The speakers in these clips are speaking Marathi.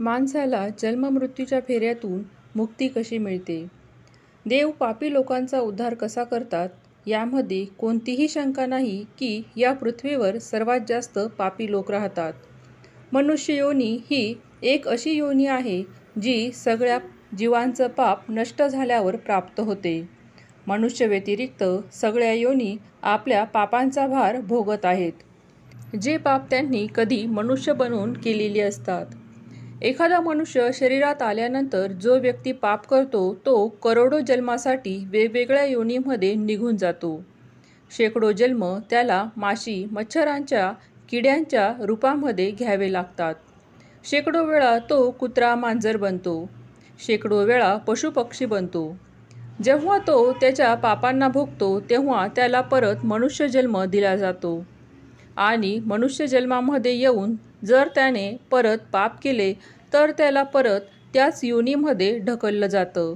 माणसाला जन्ममृत्यूच्या फेऱ्यातून मुक्ती कशी मिळते? देव पापी लोकांचा उद्धार कसा करतात यामध्ये कोणतीही शंका नाही की या पृथ्वीवर सर्वात जास्त पापी लोक राहतात. मनुष्य योनी ही एक अशी योनी आहे जी सगळ्या जीवांचं पाप नष्ट झाल्यावर प्राप्त होते. मनुष्य व्यतिरिक्त सगळ्या योनी आपल्या पापांचा भार भोगत आहेत, जे पाप त्यांनी कधी मनुष्य बनवून केलेली असतात. एखादा मनुष्य शरीरात आल्यानंतर जो व्यक्ती पाप करतो तो करोडो जन्मासाठी वेगवेगळ्या योनीमध्ये निघून जातो. शेकडो जन्म त्याला माशी, मच्छरांच्या, किड्यांच्या रूपामध्ये घ्यावे लागतात. शेकडो वेळा तो कुत्रा, मांजर बनतो. शेकडो वेळा पशुपक्षी बनतो. जेव्हा तो त्याच्या पापांना भोगतो तेव्हा त्याला परत मनुष्य जन्म दिला जातो. आणि मनुष्य जन्मामध्ये येऊन जर त्याने परत पाप केले तर त्याला परत त्याच योनीमध्ये ढकललं जातं,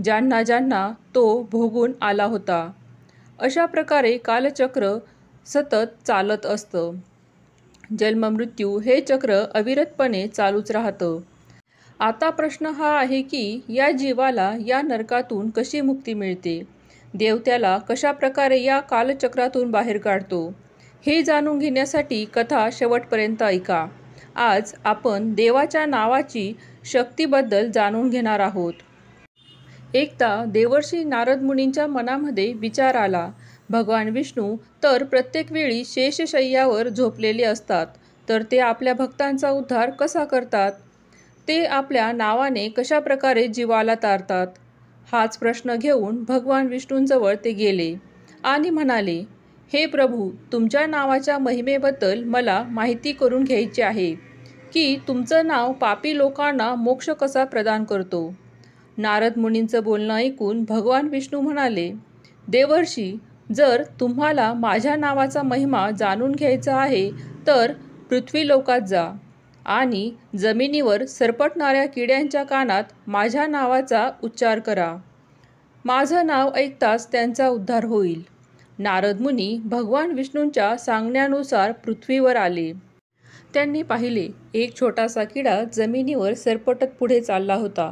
ज्यांना ज्यांना तो भोगून आला होता. अशा प्रकारे कालचक्र सतत चालत असतं. जन्ममृत्यू हे चक्र अविरतपणे चालूच राहतं. आता प्रश्न हा आहे की या जीवाला या नरकातून कशी मुक्ती मिळते? देव त्याला कशा प्रकारे या कालचक्रातून बाहेर काढतो हे जाणून घेण्यासाठी कथा शेवटपर्यंत ऐका. आज आपण देवाच्या नावाची शक्तीबद्दल जाणून घेणार आहोत. एकदा देवर्षी नारद मुनींच्या मनामध्ये विचार आला, भगवान विष्णू तर प्रत्येक वेळी शेषशय्यावर झोपलेले असतात, तर ते आपल्या भक्तांचा उद्धार कसा करतात? ते आपल्या नावाने कशा प्रकारे जीवाला तारतात? हाच प्रश्न घेऊन भगवान विष्णूंजवळ ते गेले आणि म्हणाले, हे प्रभू, तुमच्या नावाच्या महिमेबद्दल मला माहिती करून घ्यायची आहे की तुमचं नाव पापी लोकांना मोक्ष कसा प्रदान करतो. नारद मुनींचं बोलणं ऐकून भगवान विष्णू म्हणाले, देवर्षी, जर तुम्हाला माझ्या नावाचा महिमा जाणून घ्यायचा आहे तर पृथ्वी लोकात जा आणि जमिनीवर सरपटणाऱ्या किड्यांच्या कानात माझ्या नावाचा उच्चार करा. माझं नाव ऐकताच त्यांचा उद्धार होईल. नारद मुनी भगवान विष्णूंच्या सांगण्यानुसार पृथ्वीवर आले. त्यांनी पाहिले, एक छोटासा किडा जमिनीवर सरपटत पुढे चालला होता.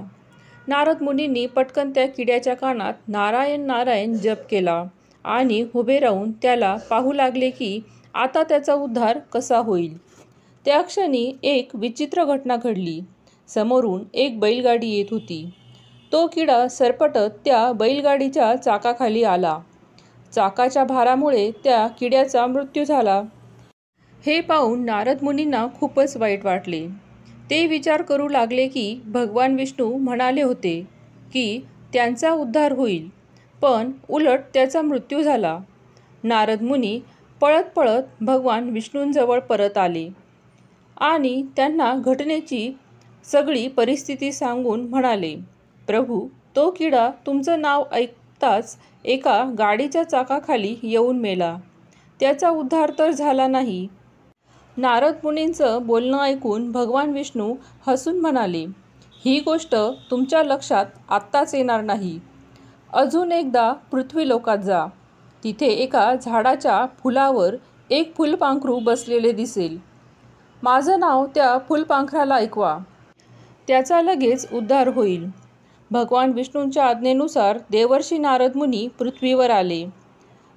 नारद मुनींनी पटकन त्या किड्याच्या कानात नारायण नारायण जप केला आणि उभे राहून त्याला पाहू लागले की आता त्याचा उद्धार कसा होईल. त्या क्षणी एक विचित्र घटना घडली. समोरून एक बैलगाडी येत होती. तो किडा सरपटत त्या बैलगाडीच्या चाकाखाली आला. चाकाच्या भारामुळे त्या किड्याचा मृत्यू झाला. हे पाहून नारद मुनींना खूपच वाईट वाटले. ते विचार करू लागले की भगवान विष्णू म्हणाले होते की त्यांचा उद्धार होईल, पण उलट त्याचा मृत्यू झाला. नारद मुनी पळत पळत भगवान विष्णूंजवळ परत आले आणि त्यांना घटनेची सगळी परिस्थिती सांगून म्हणाले, प्रभू, तो किडा तुमचं नाव ऐकताच एका गाडीच्या चाकाखाली येऊन मेला. त्याचा उद्धार तर झाला नाही. नारद मुनींचं बोलणं ऐकून भगवान विष्णू हसून म्हणाले, ही गोष्ट तुमच्या लक्षात आत्ताच येणार नाही. अजून एकदा पृथ्वी लोकात जा. तिथे एका झाडाच्या फुलावर एक फुलपाखरू बसलेले दिसेल. माझं नाव त्या फुलपाखराला ऐकवा. त्याचा लगेच उद्धार होईल. भगवान विष्णूंच्या आज्ञेनुसार देवर्षी नारद मुनी पृथ्वीवर आले.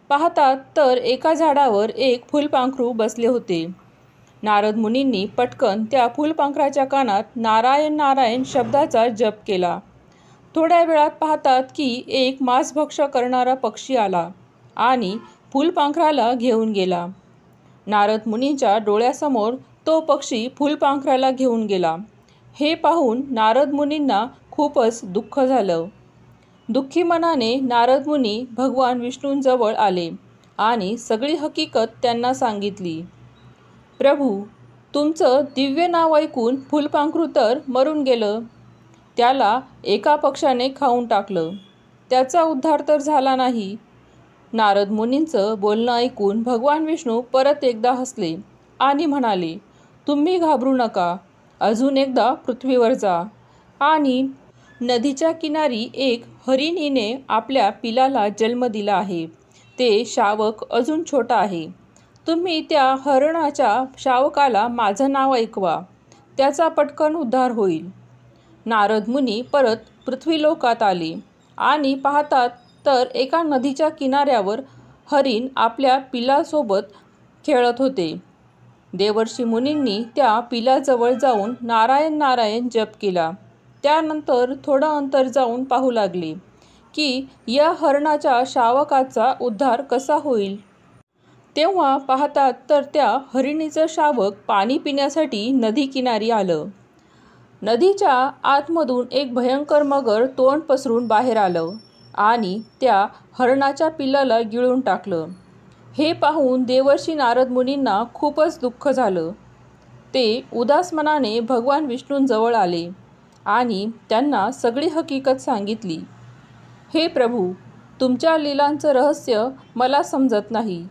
पाहतात तर एका झाडावर एक फुलपाखरू बसले होते. नारद मुनींनी पटकन त्या फुलपाखराच्या कानात नारायण नारायण शब्दाचा जप केला. थोड्या वेळात पाहतात की एक मांसभक्ष करणारा पक्षी आला आणि फुलपाखराला घेऊन गेला. नारद मुनींच्या डोळ्यासमोर तो पक्षी फुलपाखराला घेऊन गेला. हे पाहून नारद मुनींना खूपच दुःख झालं. दुःखी मनाने नारद मुनी भगवान विष्णूंजवळ आले आणि सगळी हकीकत त्यांना सांगितली. प्रभू, तुमचं दिव्य नाव ऐकून फुलपाखरू तर मरून गेलं. त्याला एका पक्षाने खाऊन टाकलं. त्याचा उद्धार तर झाला नाही. नारद मुनींचं बोलणं ऐकून भगवान विष्णू परत एकदा हसले आणि म्हणाले, तुम्ही घाबरू नका. अजून एकदा पृथ्वीवर जा आणि नदीच्या किनारी एक हरिणीने आपल्या पिलाला जन्म दिला आहे. ते शावक अजून छोटा आहे. तुम्ही त्या हरणाच्या शावकाला माझं नाव ऐकवा. त्याचा पटकन उद्धार होईल. नारद मुनी परत पृथ्वीलोकात आले आणि पाहतात तर एका नदीच्या किनाऱ्यावर हरिण आपल्या पिलासोबत खेळत होते. देवर्षी मुनींनी त्या पिलाजवळ जाऊन नारायण नारायण जप केला. त्यानंतर थोडं अंतर जाऊन पाहू लागले की या हरणाच्या शावकाचा उद्धार कसा होईल. तेव्हा पाहतात तर त्या हरिणीचं शावक पाणी पिण्यासाठी नदी किनारी आलं. नदीच्या आतमधून एक भयंकर मगर तोंड पसरून बाहेर आलं आणि त्या हरणाच्या पिल्लाला गिळून टाकलं. हे पाहून देवर्षी नारद मुनींना खूपच दुःख झालं. ते उदास मनाने भगवान विष्णूंजवळ आले आणि त्यांना सगळी हकीकत सांगितली. हे प्रभू, तुमच्या लीलांचं रहस्य मला समजत नाही.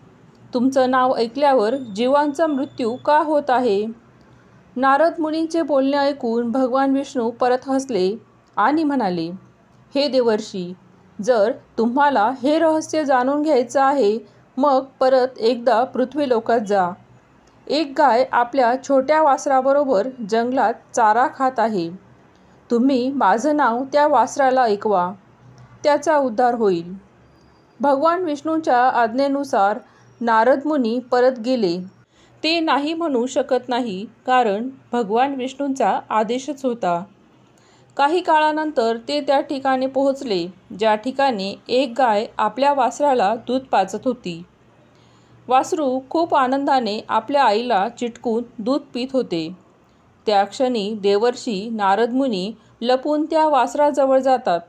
तुमचं नाव ऐकल्यावर जीवांचा मृत्यू का होत आहे. नारद मुनींचे बोलणे ऐकून भगवान विष्णू परत हसले आणि म्हणाले, हे देवर्षी, जर तुम्हाला हे रहस्य जाणून घ्यायचं आहे मग परत एकदा पृथ्वीलोकात जा. एक गाय आपल्या छोट्या वासराबरोबर जंगलात चारा खात आहे. तुम्ही माझं नाव त्या वासराला ऐकवा, त्याचा उद्धार होईल. भगवान विष्णूंच्या आज्ञेनुसार नारद मुनी परत गेले. ते नाही म्हणू शकत नाही, कारण भगवान विष्णूंचा आदेशच होता. काही काळानंतर ते त्या ठिकाणी पोहोचले ज्या ठिकाणी एक गाय आपल्या वासराला दूध पाजत होती. वासरू खूप आनंदाने आपल्या आईला चिटकून दूध पीत होते. त्या क्षणी देवर्षी नारद मुनी लपून त्या वासराजवळ जातात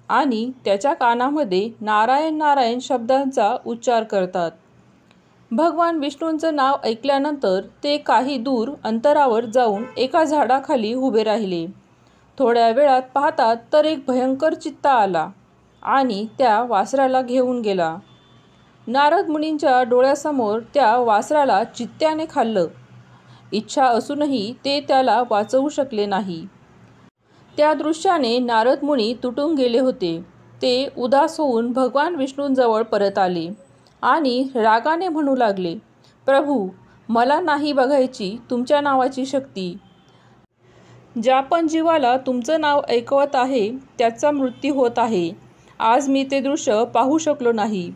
आणि त्याच्या कानामध्ये नारायण नारायण शब्दांचा उच्चार करतात. भगवान विष्णूंचं नाव ऐकल्यानंतर ते काही दूर अंतरावर जाऊन एका झाडाखाली उभे राहिले. थोड्या वेळात पाहतात तर एक भयंकर चित्ता आला आणि त्या वासराला घेऊन गेला. नारद मुनींच्या डोळ्यासमोर त्या वासराला चित्त्याने खाल्लं. इच्छा असूनही ते त्याला वाचवू शकले नाही. त्या दृश्याने नारद मुनी तुटून गेले होते. ते उदास होऊन भगवान विष्णूंजवळ परत आले आणि रागाने म्हणू लागले, प्रभू, मला नाही बघायची तुमच्या नावाची शक्ती. ज्या पण जीवाला तुमचं नाव ऐकवत आहे त्याचा मृत्यू होत आहे. आज मी ते दृश्य पाहू शकलो नाही.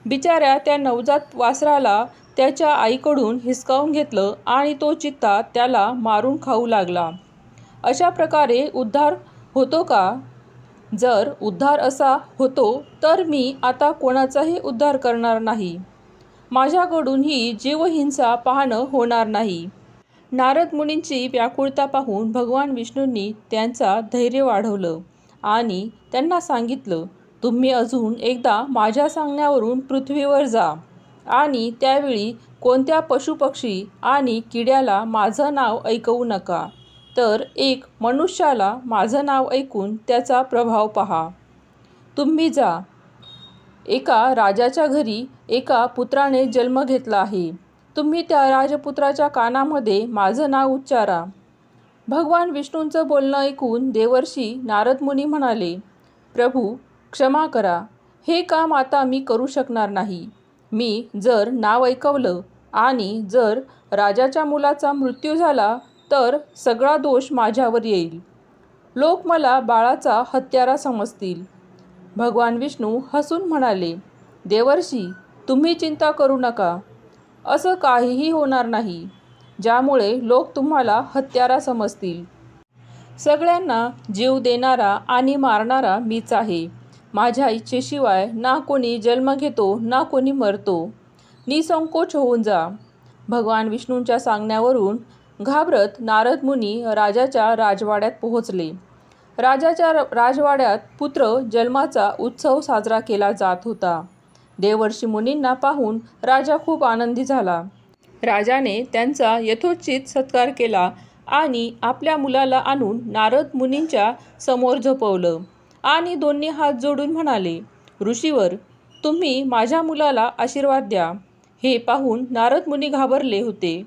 बिचाऱ्या त्या नवजात वासराला त्याच्या आईकडून हिसकावून घेतलं आणि तो चित्ता त्याला मारून खाऊ लागला. अशा प्रकारे उद्धार होतो का? जर उद्धार असा होतो तर मी आता कोणाचाही उद्धार करणार नाही. माझ्याकडून ही जीवहिंसा पाहणं होणार नाही. नारद मुनींची व्याकुळता पाहून भगवान विष्णूंनी त्यांचा धैर्य वाढवलं आणि त्यांना सांगितलं, तुम्ही अजून एकदा माझ्या सांगण्यावरून पृथ्वीवर जा आणि त्यावेळी कोणत्या पशुपक्षी आणि किड्याला माझं नाव ऐकवू नका, तर एक मनुष्याला माझं नाव ऐकून त्याचा प्रभाव पहा. तुम्ही जा. एका राजाच्या घरी एका पुत्राने जन्म घेतला आहे. तुम्ही त्या राजपुत्राच्या कानामध्ये माझं नाव उच्चारा. भगवान विष्णूंचं बोलणं ऐकून देवर्षी नारद मुनी म्हणाले, प्रभू, क्षमा करा. हे काम आता मी करू शकणार नाही. मी जर नाव ऐकवलं आणि जर राजाच्या मुलाचा मृत्यू झाला तर सगळा दोष माझ्यावर येईल. लोक मला बाळाचा हत्यारा समजतील. भगवान विष्णू हसून म्हणाले, देवर्षी, तुम्ही चिंता करू नका. असं काहीही होणार नाही ज्यामुळे लोक तुम्हाला हत्यारा समजतील. सगळ्यांना जीव देणारा आणि मारणारा मीच आहे. माझ्या इच्छेशिवाय ना कोणी जन्म घेतो ना कोणी मरतो. निसंकोच होऊन जा. भगवान विष्णूंच्या सांगण्यावरून घाबरत नारद मुनी राजाच्या राजवाड्यात पोहोचले. राजाच्या राजवाड्यात पुत्र जन्माचा उत्सव साजरा केला जात होता. देवर्षी मुनींना पाहून राजा खूप आनंदी झाला. राजाने त्यांचा यथोचित सत्कार केला आणि आपल्या मुलाला आणून नारद मुनींच्या समोर झोपवलं आणि दोन्ही हात जोडून म्हणाले, ऋषीवर, तुम्ही माझ्या मुलाला आशीर्वाद द्या. हे पाहून नारद मुनी घाबरले होते.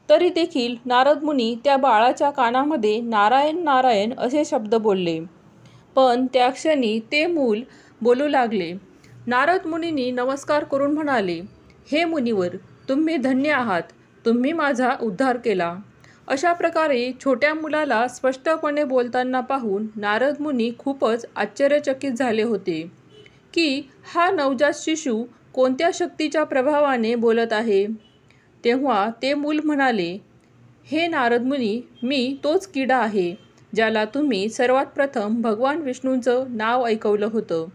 तरी देखील नारद मुनी त्या बाळाच्या कानामध्ये नारायण नारायण असे शब्द बोलले. पण त्या क्षणी ते मूल बोलू लागले. नारद मुनींनी नमस्कार करून म्हणाले, हे मुनिवर, तुम्ही धन्य आहात. तुम्ही माझा उद्धार केला. अशा प्रकारे छोट्या मुलाला स्पष्टपणे बोलताना पाहून नारद मुनी खूपच आश्चर्यचकित झाले होते की हा नवजात शिशू कोणत्या शक्तीच्या प्रभावाने बोलत आहे. तेव्हा ते मूल म्हणाले, हे नारद मुनी, मी तोच किडा आहे ज्याला तुम्ही सर्वात प्रथम भगवान विष्णूंचं नाव ऐकवलं होतं.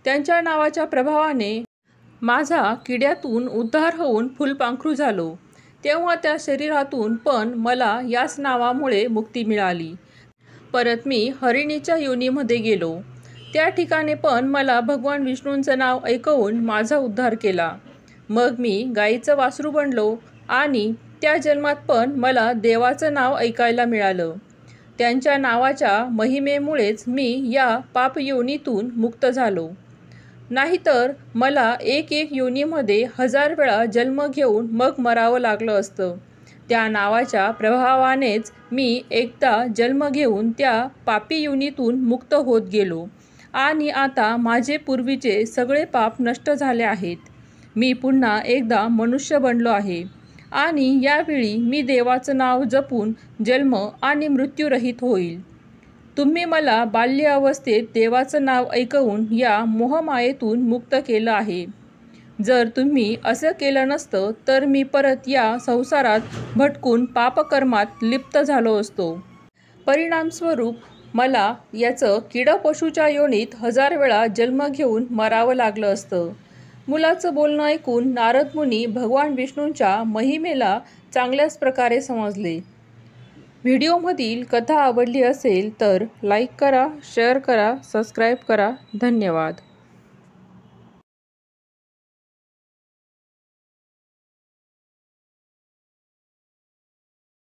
त्यांच्या नावाच्या प्रभावाने माझा किड्यातून उद्धार होऊन फुलपाखरू झालो. तेव्हा त्या शरीरातून पण मला याच नावामुळे मुक्ती मिळाली. परत मी हरिणीच्या योनीमध्ये गेलो. त्या ठिकाणी पण मला भगवान विष्णूंचं नाव ऐकवून माझा उद्धार केला. मग मी गाईचं वासरू बनलो आणि त्या जन्मात पण मला देवाचं नाव ऐकायला मिळालं. त्यांच्या नावाच्या महिमेमुळेच मी या पापयोनीतून मुक्त झालो. नाहीतर मला एक योनीमध्ये 1000 वेळा जन्म घेऊन मग मरावं लागलं असतं. त्या नावाच्या प्रभावानेच मी एकदा जन्म घेऊन त्या पापी योनीतून मुक्त होत गेलो आणि आता माझे पूर्वीचे सगळे पाप नष्ट झाले आहेत. मी पुन्हा एकदा मनुष्य बनलो आहे आणि यावेळी मी देवाचं नाव जपून जन्म आणि मृत्यूरहित होईल. तुम्ही मला बाल्य अवस्थेत देवाचं नाव ऐकवून या मोहमायेतून मुक्त केलं आहे. जर तुम्ही असं केलं नसतं तर मी परत या संसारात भटकून पापकर्मात लिप्त झालो असतो. परिणामस्वरूप मला याचं किडपशूच्या योनीत 1000 वेळा जन्म घेऊन मरावं लागलं असतं. मुलाचं बोलणं ऐकून नारद मुनी भगवान विष्णूंच्या महिमेला चांगल्याच प्रकारे समजले. व्हिडिओमधील कथा आवडली असेल तर लाईक करा, शेअर करा, सबस्क्राईब करा. धन्यवाद.